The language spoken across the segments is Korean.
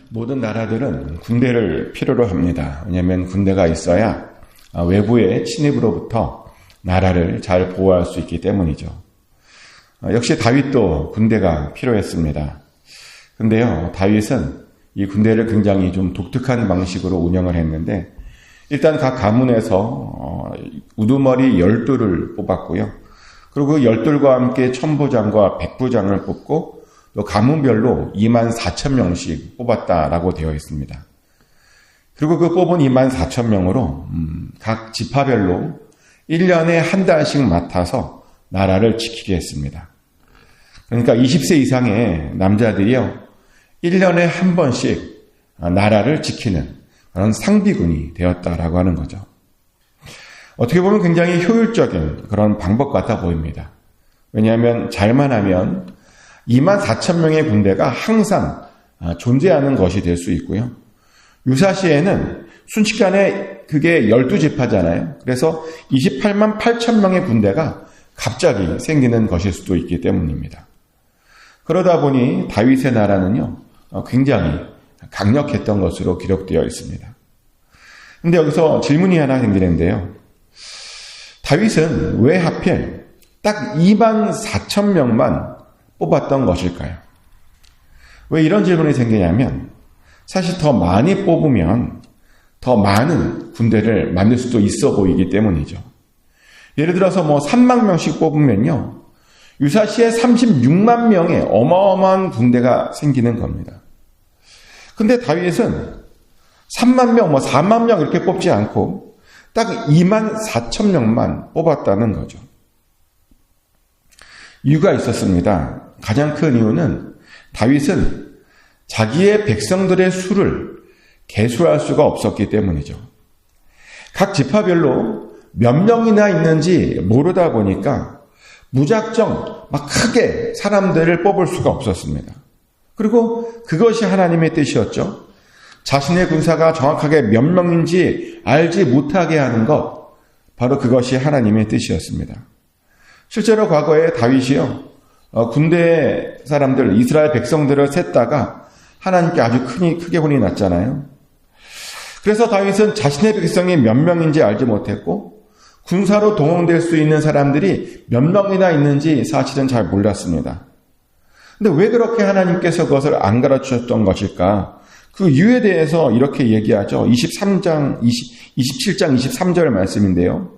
모든 나라들은 군대를 필요로 합니다. 왜냐하면 군대가 있어야 외부의 침입으로부터 나라를 잘 보호할 수 있기 때문이죠. 역시 다윗도 군대가 필요했습니다. 근데요, 다윗은 이 군대를 굉장히 좀 독특한 방식으로 운영을 했는데, 일단 각 가문에서 우두머리 12를 뽑았고요. 그리고 그 12과 함께 천부장과 백부장을 뽑고 또 가문별로 24,000명씩 뽑았다라고 되어 있습니다. 그리고 그 뽑은 24,000명으로 각 지파별로 1년에 한 달씩 맡아서 나라를 지키게 했습니다. 그러니까 20세 이상의 남자들이요, 1년에 한 번씩 나라를 지키는 그런 상비군이 되었다라고 하는 거죠. 어떻게 보면 굉장히 효율적인 그런 방법 같아 보입니다. 왜냐하면 잘만 하면 24,000명의 군대가 항상 존재하는 것이 될 수 있고요. 유사시에는 순식간에 그게 12지파잖아요. 그래서 28만 8천 명의 군대가 갑자기 생기는 것일 수도 있기 때문입니다. 그러다 보니 다윗의 나라는요, 굉장히 강력했던 것으로 기록되어 있습니다. 근데 여기서 질문이 하나 생기는데요. 다윗은 왜 하필 딱 24,000명만 뽑았던 것일까요? 왜 이런 질문이 생기냐면, 사실 더 많이 뽑으면 더 많은 군대를 만들 수도 있어 보이기 때문이죠. 예를 들어서 3만 명씩 뽑으면요, 유사시에 36만 명의 어마어마한 군대가 생기는 겁니다. 근데 다윗은 3만 명, 4만 명 이렇게 뽑지 않고 딱 24,000명만 뽑았다는 거죠. 이유가 있었습니다. 가장 큰 이유는 다윗은 자기의 백성들의 수를 계수할 수가 없었기 때문이죠. 각 지파별로 몇 명이나 있는지 모르다 보니까 무작정 막 크게 사람들을 뽑을 수가 없었습니다. 그리고 그것이 하나님의 뜻이었죠. 자신의 군사가 정확하게 몇 명인지 알지 못하게 하는 것, 바로 그것이 하나님의 뜻이었습니다. 실제로 과거에 다윗이요, 군대 사람들, 이스라엘 백성들을 셌다가 하나님께 아주 크게 혼이 났잖아요. 그래서 다윗은 자신의 백성이 몇 명인지 알지 못했고 군사로 동원될 수 있는 사람들이 몇 명이나 있는지 사실은 잘 몰랐습니다. 근데 왜 그렇게 하나님께서 그것을 안 가르치셨던 것일까? 그 이유에 대해서 이렇게 얘기하죠. 27장 23절 말씀인데요.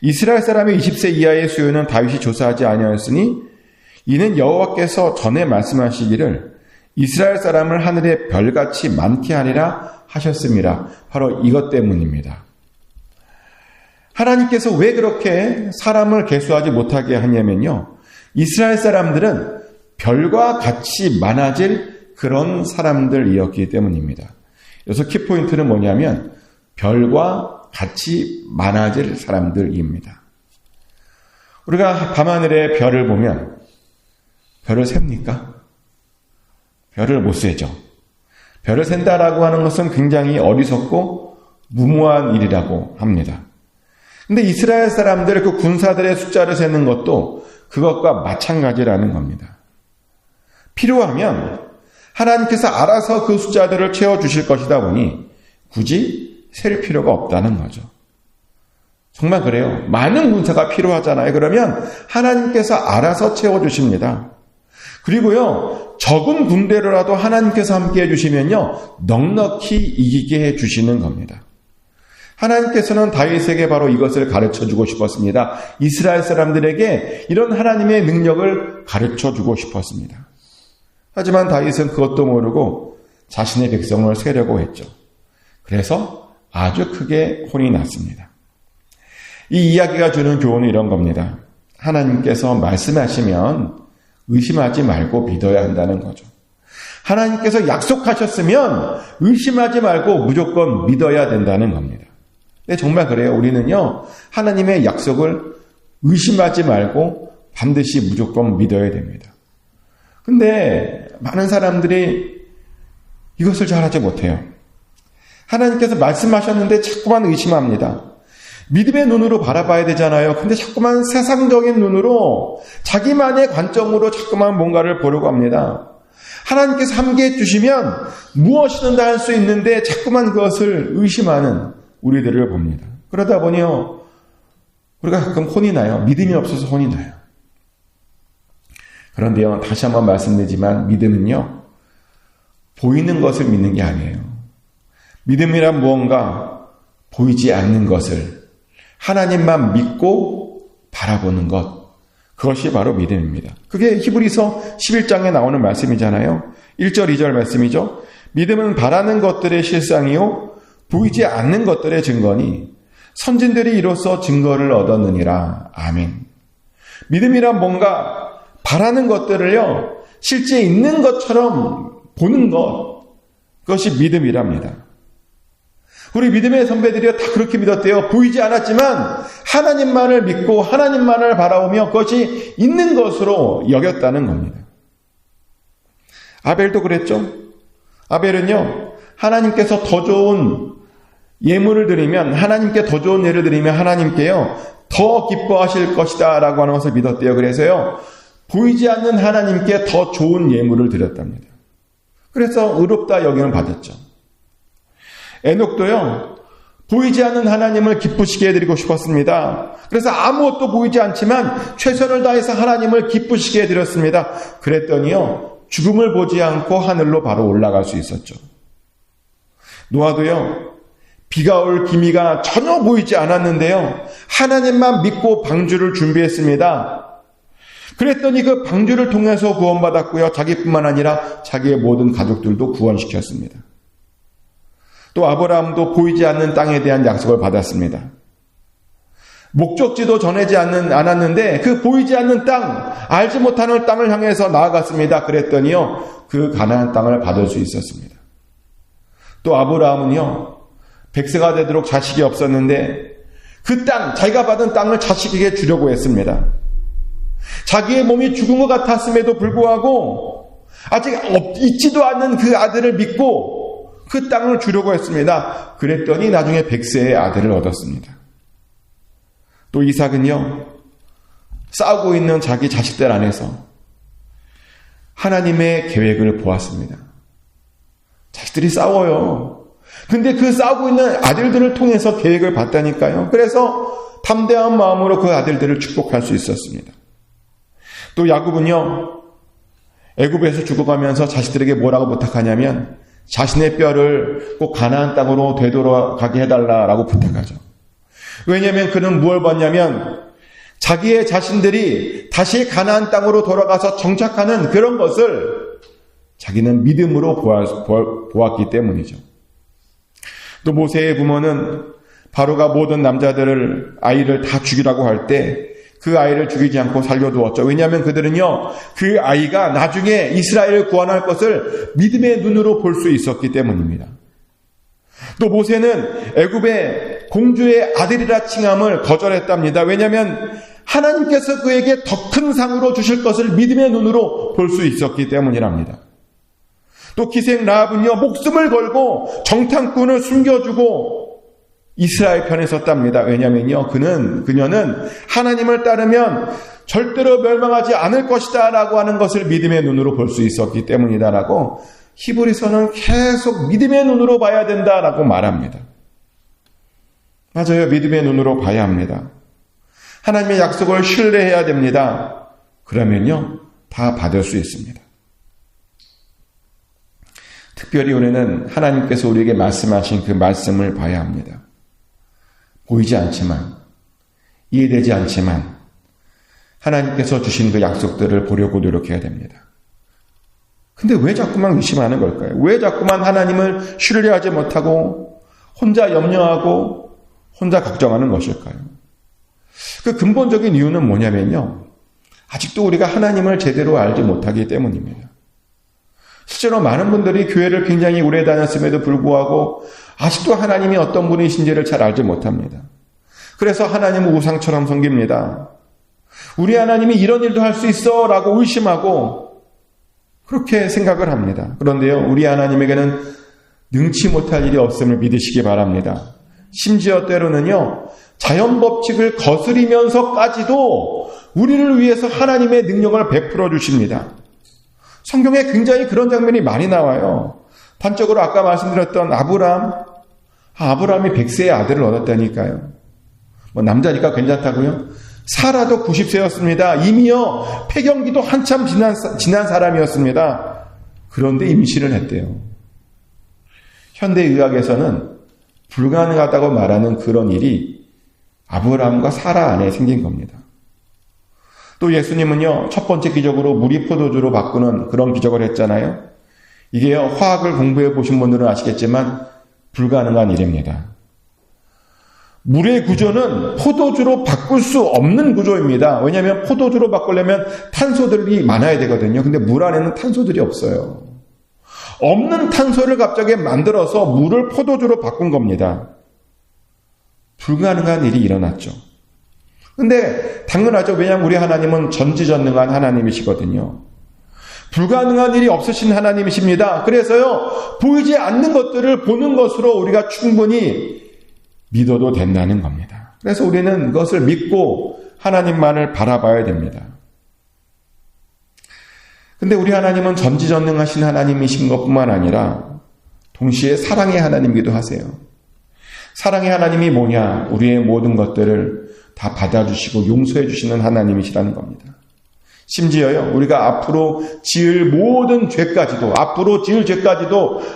이스라엘 사람의 20세 이하의 수요는 다윗이 조사하지 아니하였으니 이는 여호와께서 전에 말씀하시기를 이스라엘 사람을 하늘의 별같이 많게 하리라 하셨습니다. 바로 이것 때문입니다. 하나님께서 왜 그렇게 사람을 계수하지 못하게 하냐면요, 이스라엘 사람들은 별과 같이 많아질 그런 사람들이었기 때문입니다. 여기서 키포인트는 뭐냐면 별과 같이 많아질 사람들입니다. 우리가 밤하늘의 별을 보면 별을 셉니까? 별을 못 세죠. 별을 센다라고 하는 것은 굉장히 어리석고 무모한 일이라고 합니다. 근데 이스라엘 사람들 그 군사들의 숫자를 세는 것도 그것과 마찬가지라는 겁니다. 필요하면 하나님께서 알아서 그 숫자들을 채워주실 것이다 보니 굳이 셀 필요가 없다는 거죠. 정말 그래요. 많은 군사가 필요하잖아요. 그러면 하나님께서 알아서 채워주십니다. 그리고요, 적은 군대로라도 하나님께서 함께 해주시면요, 넉넉히 이기게 해주시는 겁니다. 하나님께서는 다윗에게 바로 이것을 가르쳐주고 싶었습니다. 이스라엘 사람들에게 이런 하나님의 능력을 가르쳐주고 싶었습니다. 하지만 다윗은 그것도 모르고 자신의 백성을 세려고 했죠. 그래서 아주 크게 혼이 났습니다. 이 이야기가 주는 교훈은 이런 겁니다. 하나님께서 말씀하시면 의심하지 말고 믿어야 한다는 거죠. 하나님께서 약속하셨으면 의심하지 말고 무조건 믿어야 된다는 겁니다. 네, 정말 그래요. 우리는요, 하나님의 약속을 의심하지 말고 반드시 무조건 믿어야 됩니다. 근데 많은 사람들이 이것을 잘하지 못해요. 하나님께서 말씀하셨는데 자꾸만 의심합니다. 믿음의 눈으로 바라봐야 되잖아요. 근데 자꾸만 세상적인 눈으로 자기만의 관점으로 자꾸만 뭔가를 보려고 합니다. 하나님께서 함께 해주시면 무엇이든 다 할 수 있는데 자꾸만 그것을 의심하는 우리들을 봅니다. 그러다 보니요, 우리가 가끔 혼이 나요. 믿음이 없어서 혼이 나요. 그런데요, 다시 한번 말씀드리지만 믿음은요, 보이는 것을 믿는 게 아니에요. 믿음이란 무언가 보이지 않는 것을 하나님만 믿고 바라보는 것, 그것이 바로 믿음입니다. 그게 히브리서 11장에 나오는 말씀이잖아요. 1절, 2절 말씀이죠. 믿음은 바라는 것들의 실상이요 보이지 않는 것들의 증거니 선진들이 이로써 증거를 얻었느니라. 아멘. 믿음이란 뭔가 바라는 것들을요 실제 있는 것처럼 보는 것, 그것이 믿음이랍니다. 우리 믿음의 선배들이요 다 그렇게 믿었대요. 보이지 않았지만 하나님만을 믿고 하나님만을 바라보며 그것이 있는 것으로 여겼다는 겁니다. 아벨도 그랬죠. 아벨은요, 하나님께서 더 좋은 예물을 드리면, 하나님께 더 좋은 예를 드리면 하나님께요 더 기뻐하실 것이다 라고 하는 것을 믿었대요. 그래서요 보이지 않는 하나님께 더 좋은 예물을 드렸답니다. 그래서 의롭다 여김을 받았죠. 에녹도요 보이지 않는 하나님을 기쁘시게 해드리고 싶었습니다. 그래서 아무것도 보이지 않지만 최선을 다해서 하나님을 기쁘시게 해드렸습니다. 그랬더니요 죽음을 보지 않고 하늘로 바로 올라갈 수 있었죠. 노아도요 비가 올 기미가 전혀 보이지 않았는데요 하나님만 믿고 방주를 준비했습니다. 그랬더니 그 방주를 통해서 구원받았고요 자기뿐만 아니라 자기의 모든 가족들도 구원시켰습니다. 또 아브라함도 보이지 않는 땅에 대한 약속을 받았습니다. 목적지도 전하지 않았는데 그 보이지 않는 땅, 알지 못하는 땅을 향해서 나아갔습니다. 그랬더니요 그 가나안 땅을 받을 수 있었습니다. 또 아브라함은요 100세가 되도록 자식이 없었는데 그 땅, 자기가 받은 땅을 자식에게 주려고 했습니다. 자기의 몸이 죽은 것 같았음에도 불구하고 아직 있지도 않는 그 아들을 믿고 그 땅을 주려고 했습니다. 그랬더니 나중에 100세의 아들을 얻었습니다. 또 이삭은요 싸우고 있는 자기 자식들 안에서 하나님의 계획을 보았습니다. 자식들이 싸워요. 근데 그 싸우고 있는 아들들을 통해서 계획을 봤다니까요. 그래서 담대한 마음으로 그 아들들을 축복할 수 있었습니다. 또 야곱은요 애굽에서 죽어가면서 자식들에게 뭐라고 부탁하냐면 자신의 뼈를 꼭 가나안 땅으로 되돌아가게 해달라라고 부탁하죠. 왜냐하면 그는 무엇을 봤냐면 자기의 자신들이 다시 가나안 땅으로 돌아가서 정착하는 그런 것을 자기는 믿음으로 보았기 때문이죠. 또 모세의 부모는 바로가 모든 남자들을 아이를 다 죽이라고 할 때 그 아이를 죽이지 않고 살려두었죠. 왜냐하면 그들은요 그 아이가 나중에 이스라엘을 구원할 것을 믿음의 눈으로 볼 수 있었기 때문입니다. 또 모세는 애굽의 공주의 아들이라 칭함을 거절했답니다. 왜냐하면 하나님께서 그에게 더 큰 상으로 주실 것을 믿음의 눈으로 볼 수 있었기 때문이랍니다. 또 기생 라합은요 목숨을 걸고 정탐꾼을 숨겨주고 이스라엘 편에 섰답니다. 왜냐하면요 그녀는 하나님을 따르면 절대로 멸망하지 않을 것이다 라고 하는 것을 믿음의 눈으로 볼 수 있었기 때문이다라고 히브리서는 계속 믿음의 눈으로 봐야 된다라고 말합니다. 맞아요. 믿음의 눈으로 봐야 합니다. 하나님의 약속을 신뢰해야 됩니다. 그러면요 다 받을 수 있습니다. 특별히 우리는 하나님께서 우리에게 말씀하신 그 말씀을 봐야 합니다. 보이지 않지만, 이해되지 않지만 하나님께서 주신 그 약속들을 보려고 노력해야 됩니다. 근데 왜 자꾸만 의심하는 걸까요? 왜 자꾸만 하나님을 신뢰하지 못하고 혼자 염려하고 혼자 걱정하는 것일까요? 그 근본적인 이유는 뭐냐면요, 아직도 우리가 하나님을 제대로 알지 못하기 때문입니다. 실제로 많은 분들이 교회를 굉장히 오래 다녔음에도 불구하고 아직도 하나님이 어떤 분이신지를 잘 알지 못합니다. 그래서 하나님을 우상처럼 섬깁니다. 우리 하나님이 이런 일도 할 수 있어 라고 의심하고 그렇게 생각을 합니다. 그런데요 우리 하나님에게는 능치 못할 일이 없음을 믿으시기 바랍니다. 심지어 때로는요 자연 법칙을 거스리면서까지도 우리를 위해서 하나님의 능력을 베풀어 주십니다. 성경에 굉장히 그런 장면이 많이 나와요. 단적으로 아까 말씀드렸던 아브라함이 100세의 아들을 얻었다니까요. 남자니까 괜찮다고요? 사라도 90세였습니다. 이미요 폐경기도 한참 지난 사람이었습니다. 그런데 임신을 했대요. 현대의학에서는 불가능하다고 말하는 그런 일이 아브라함과 사라 안에 생긴 겁니다. 또 예수님은요, 첫 번째 기적으로 물이 포도주로 바꾸는 그런 기적을 했잖아요. 이게 화학을 공부해 보신 분들은 아시겠지만 불가능한 일입니다. 물의 구조는 포도주로 바꿀 수 없는 구조입니다. 왜냐하면 포도주로 바꾸려면 탄소들이 많아야 되거든요. 근데 물 안에는 탄소들이 없어요. 없는 탄소를 갑자기 만들어서 물을 포도주로 바꾼 겁니다. 불가능한 일이 일어났죠. 근데 당연하죠. 왜냐하면 우리 하나님은 전지전능한 하나님이시거든요. 불가능한 일이 없으신 하나님이십니다. 그래서요, 보이지 않는 것들을 보는 것으로 우리가 충분히 믿어도 된다는 겁니다. 그래서 우리는 그것을 믿고 하나님만을 바라봐야 됩니다. 근데 우리 하나님은 전지전능하신 하나님이신 것뿐만 아니라 동시에 사랑의 하나님이기도 하세요. 사랑의 하나님이 뭐냐? 우리의 모든 것들을 다 받아주시고 용서해 주시는 하나님이시라는 겁니다. 심지어요, 우리가 앞으로 지을 모든 죄까지도,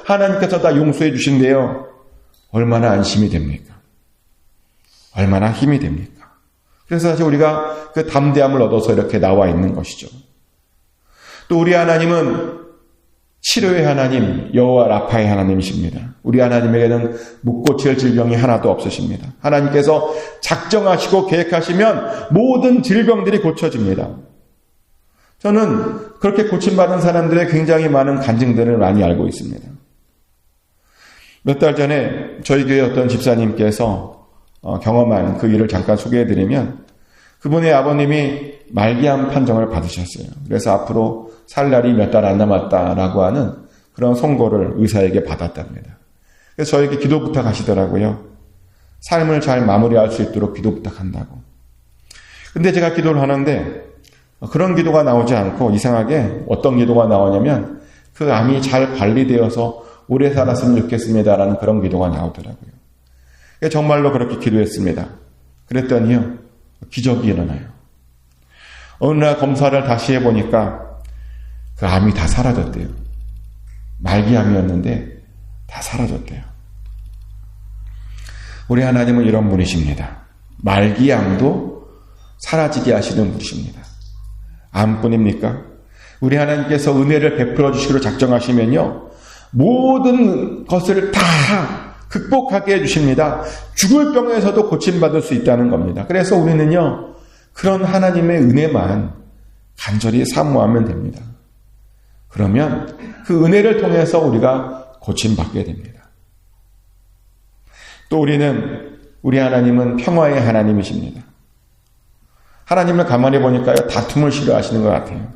하나님께서 다 용서해 주신대요. 얼마나 안심이 됩니까? 얼마나 힘이 됩니까? 그래서 사실 우리가 그 담대함을 얻어서 이렇게 나와 있는 것이죠. 또 우리 하나님은 치료의 하나님, 여호와 라파의 하나님이십니다. 우리 하나님에게는 못 고칠 질병이 하나도 없으십니다. 하나님께서 작정하시고 계획하시면 모든 질병들이 고쳐집니다. 저는 그렇게 고침받은 사람들의 굉장히 많은 간증들을 많이 알고 있습니다. 몇 달 전에 저희 교회 어떤 집사님께서 경험한 그 일을 잠깐 소개해드리면, 그분의 아버님이 말기암 판정을 받으셨어요. 그래서 앞으로 살 날이 몇 달 안 남았다라고 하는 그런 선고를 의사에게 받았답니다. 그래서 저에게 기도 부탁하시더라고요. 삶을 잘 마무리할 수 있도록 기도 부탁한다고. 근데 제가 기도를 하는데 그런 기도가 나오지 않고 이상하게 어떤 기도가 나오냐면 그 암이 잘 관리되어서 오래 살았으면 좋겠습니다라는 그런 기도가 나오더라고요. 정말로 그렇게 기도했습니다. 그랬더니요, 기적이 일어나요. 어느 날 검사를 다시 해보니까 그 암이 다 사라졌대요. 말기암이었는데 다 사라졌대요. 우리 하나님은 이런 분이십니다. 말기암도 사라지게 하시는 분이십니다. 암뿐입니까? 우리 하나님께서 은혜를 베풀어 주시기로 작정하시면요, 모든 것을 다 극복하게 해주십니다. 죽을 병에서도 고침받을 수 있다는 겁니다. 그래서 우리는요, 그런 하나님의 은혜만 간절히 사모하면 됩니다. 그러면 그 은혜를 통해서 우리가 고침받게 됩니다. 또 우리 하나님은 평화의 하나님이십니다. 하나님을 가만히 보니까요, 다툼을 싫어하시는 것 같아요.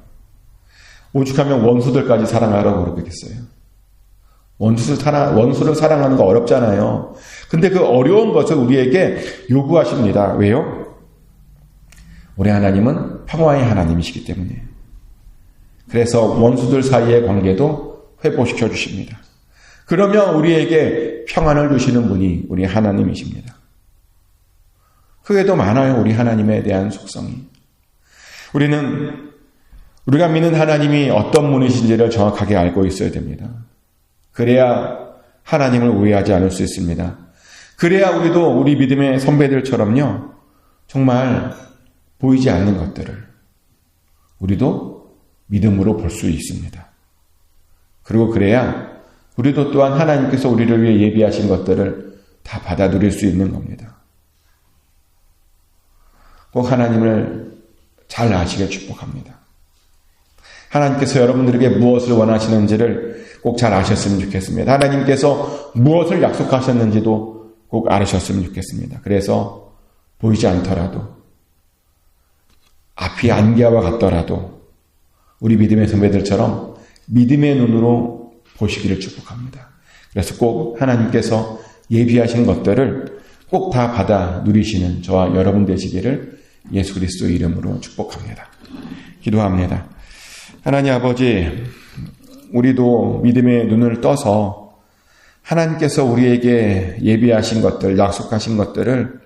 오죽하면 원수들까지 사랑하라고 그러겠어요. 원수를 사랑하는 거 어렵잖아요. 근데 그 어려운 것을 우리에게 요구하십니다. 왜요? 우리 하나님은 평화의 하나님이시기 때문에. 그래서 원수들 사이의 관계도 회복시켜 주십니다. 그러면 우리에게 평안을 주시는 분이 우리 하나님이십니다. 그게도 많아요, 우리 하나님에 대한 속성이. 우리가 믿는 하나님이 어떤 분이신지를 정확하게 알고 있어야 됩니다. 그래야 하나님을 오해하지 않을 수 있습니다. 그래야 우리도 우리 믿음의 선배들처럼요, 정말 보이지 않는 것들을 우리도 믿음으로 볼 수 있습니다. 그리고 그래야 우리도 또한 하나님께서 우리를 위해 예비하신 것들을 다 받아 누릴 수 있는 겁니다. 꼭 하나님을 잘 아시길 축복합니다. 하나님께서 여러분들에게 무엇을 원하시는지를 꼭 잘 아셨으면 좋겠습니다. 하나님께서 무엇을 약속하셨는지도 꼭 알으셨으면 좋겠습니다. 그래서 보이지 않더라도, 앞이 안개와 같더라도 우리 믿음의 선배들처럼 믿음의 눈으로 보시기를 축복합니다. 그래서 꼭 하나님께서 예비하신 것들을 꼭 다 받아 누리시는 저와 여러분 되시기를 예수 그리스도의 이름으로 축복합니다. 기도합니다. 하나님 아버지, 우리도 믿음의 눈을 떠서 하나님께서 우리에게 예비하신 것들, 약속하신 것들을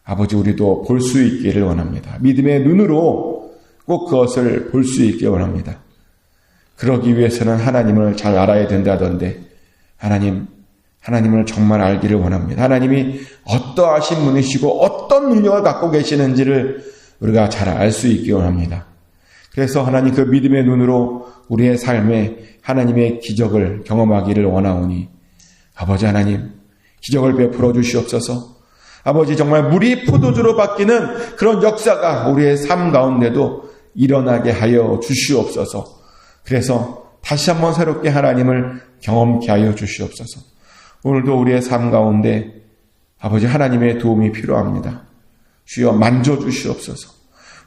아버지 우리도 볼 수 있기를 원합니다. 믿음의 눈으로 꼭 그것을 볼 수 있기를 원합니다. 그러기 위해서는 하나님을 잘 알아야 된다던데 하나님을 정말 알기를 원합니다. 하나님이 어떠하신 분이시고 어떤 능력을 갖고 계시는지를 우리가 잘 알 수 있기 원합니다. 그래서 하나님 그 믿음의 눈으로 우리의 삶에 하나님의 기적을 경험하기를 원하오니 아버지 하나님 기적을 베풀어 주시옵소서. 아버지 정말 물이 포도주로 바뀌는 그런 역사가 우리의 삶 가운데도 일어나게 하여 주시옵소서. 그래서 다시 한번 새롭게 하나님을 경험케 하여 주시옵소서. 오늘도 우리의 삶 가운데 아버지 하나님의 도움이 필요합니다. 주여 만져주시옵소서.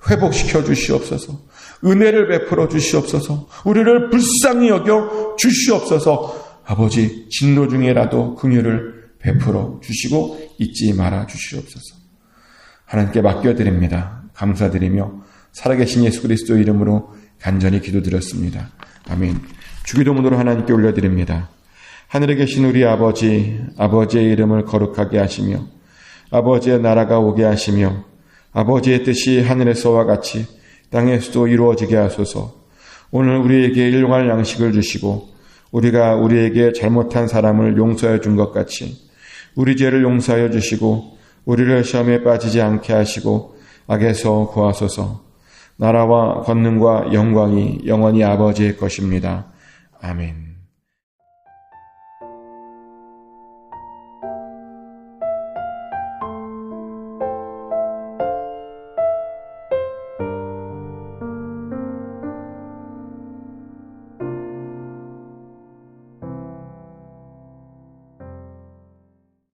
회복시켜 주시옵소서. 은혜를 베풀어 주시옵소서. 우리를 불쌍히 여겨 주시옵소서. 아버지 진노 중에라도 긍휼을 베풀어 주시고 잊지 말아 주시옵소서. 하나님께 맡겨드립니다. 감사드리며 살아계신 예수 그리스도 이름으로 간절히 기도드렸습니다. 아멘. 주기도문으로 하나님께 올려드립니다. 하늘에 계신 우리 아버지, 아버지의 이름을 거룩하게 하시며 아버지의 나라가 오게 하시며 아버지의 뜻이 하늘에서와 같이 땅에서도 이루어지게 하소서. 오늘 우리에게 일용할 양식을 주시고 우리가 우리에게 잘못한 사람을 용서해 준 것 같이 우리 죄를 용서하여 주시고 우리를 시험에 빠지지 않게 하시고 악에서 구하소서. 나라와 권능과 영광이 영원히 아버지의 것입니다. 아멘.